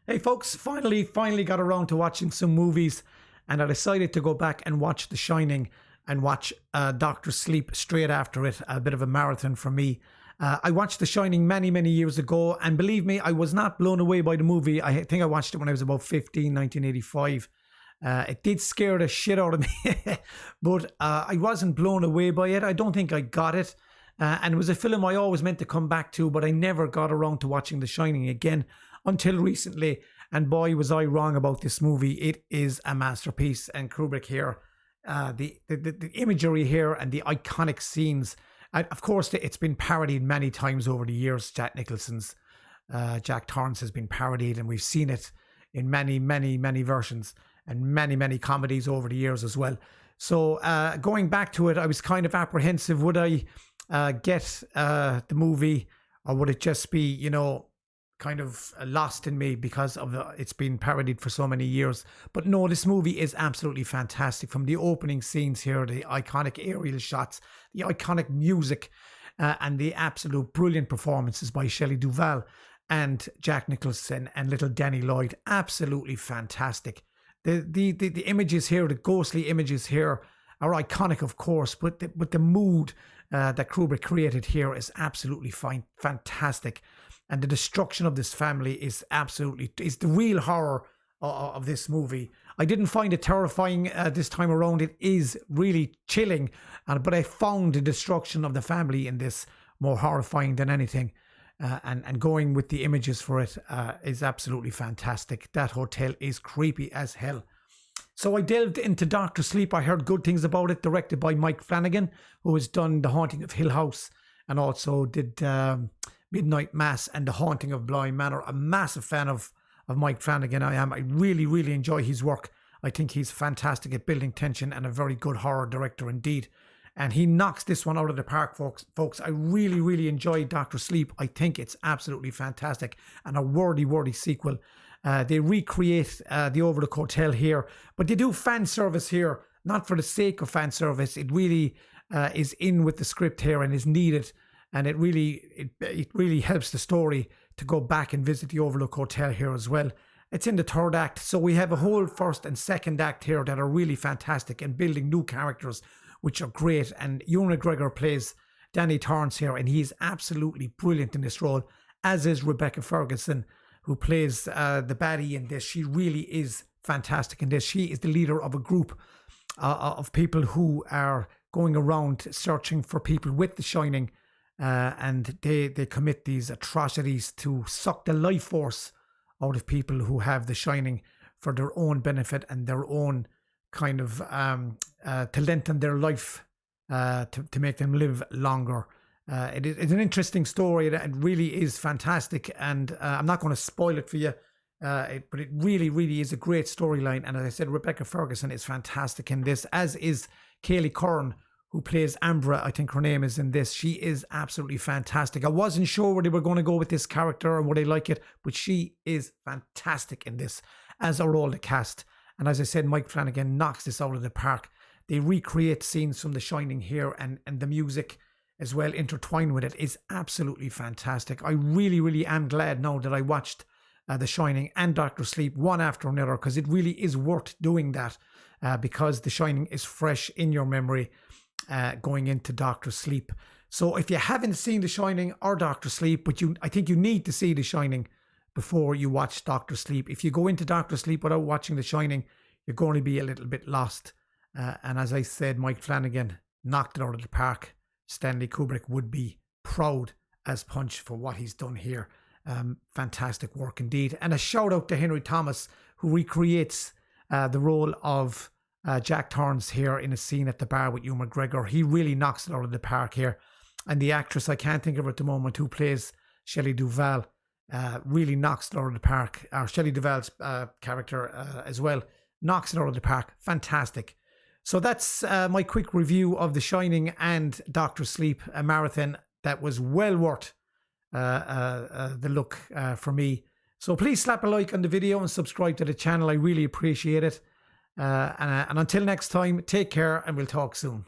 Hey folks, finally got around to watching some movies, and I decided to go back and watch The Shining and watch Doctor Sleep straight after it. A bit of a marathon for me. I watched The Shining many years ago, and believe me, I was not blown away by the movie. I think I watched it when I was about 15, 1985. It did scare the shit out of me, but I wasn't blown away by it. I don't think I got it. And it was a film I always meant to come back to, but I never got around to watching The Shining again until recently. And boy, was I wrong about this movie. It is a masterpiece. And Kubrick here, the imagery here and the iconic scenes. And of course, it's been parodied many times over the years. Jack Nicholson's Jack Torrance has been parodied, and we've seen it in many versions and many comedies over the years as well. So going back to it, I was kind of apprehensive. Would I get the movie, or would it just be, you know, kind of lost in me because of it's been parodied for so many years? But no, this movie is absolutely fantastic. From the opening scenes here, the iconic aerial shots, the iconic music, and the absolute brilliant performances by Shelley Duvall and Jack Nicholson and little Danny Lloyd. Absolutely fantastic. The images here, the ghostly images here, are iconic, of course, but the mood that Kubrick created here is absolutely fantastic. And the destruction of this family is the real horror of this movie. I didn't find it terrifying this time around. It is really chilling, but I found the destruction of the family in this more horrifying than anything. And going with the images for it is absolutely fantastic. That hotel is creepy as hell. So I delved into Doctor Sleep. I heard good things about it, directed by Mike Flanagan, who has done The Haunting of Hill House and also did Midnight Mass and The Haunting of Bly Manor. A massive fan of Mike Flanagan I am. I really enjoy his work. I think he's fantastic at building tension and a very good horror director indeed. And he knocks this one out of the park, folks. I really enjoyed Doctor Sleep. I think it's absolutely fantastic and a worthy sequel. They recreate the Overlook Hotel here, but they do fan service here, not for the sake of fan service. It really is in with the script here and is needed. And it really helps the story to go back and visit the Overlook Hotel here as well. It's in the third act, so we have a whole first and second act here that are really fantastic and building new characters, which are great. And Ewan McGregor plays Danny Torrance here, and he's absolutely brilliant in this role, as is Rebecca Ferguson, who plays the baddie in this. She really is fantastic in this. She is the leader of a group of people who are going around searching for people with the Shining, and they commit these atrocities to suck the life force out of people who have the Shining for their own benefit and their own kind of to lengthen their life, to make them live longer. It's an interesting story. It really is fantastic, and I'm not going to spoil it for you, but it really is a great storyline. And as I said, Rebecca Ferguson is fantastic in this, as is Kaylee Curran, who plays Ambra, I think her name is, in this. She is absolutely fantastic. I wasn't sure where they were going to go with this character and would they like it, but she is fantastic in this, as are all the cast. And as I said, Mike Flanagan knocks this out of the park. They recreate scenes from The Shining here, and the music as well intertwined with it is absolutely fantastic. I really am glad now that I watched The Shining and Doctor Sleep one after another, because it really is worth doing that, because The Shining is fresh in your memory going into Doctor Sleep. So if you haven't seen The Shining or Doctor Sleep, but I think you need to see The Shining before you watch Doctor Sleep. If you go into Doctor Sleep without watching The Shining, you're going to be a little bit lost. And as I said, Mike Flanagan knocked it out of the park. Stanley Kubrick would be proud as punch for what he's done here. Fantastic work indeed. And a shout out to Henry Thomas, who recreates the role of Jack Torrance here in a scene at the bar with Ewan McGregor. He really knocks it out of the park here. And the actress, I can't think of her at the moment, who plays Shelley Duvall, really knocks it out of the park. Shelley Duvall's character as well knocks it out of the park. Fantastic. So that's my quick review of The Shining and Doctor Sleep, a marathon that was well worth the look for me. So please slap a like on the video and subscribe to the channel. I really appreciate it. And until next time, take care and we'll talk soon.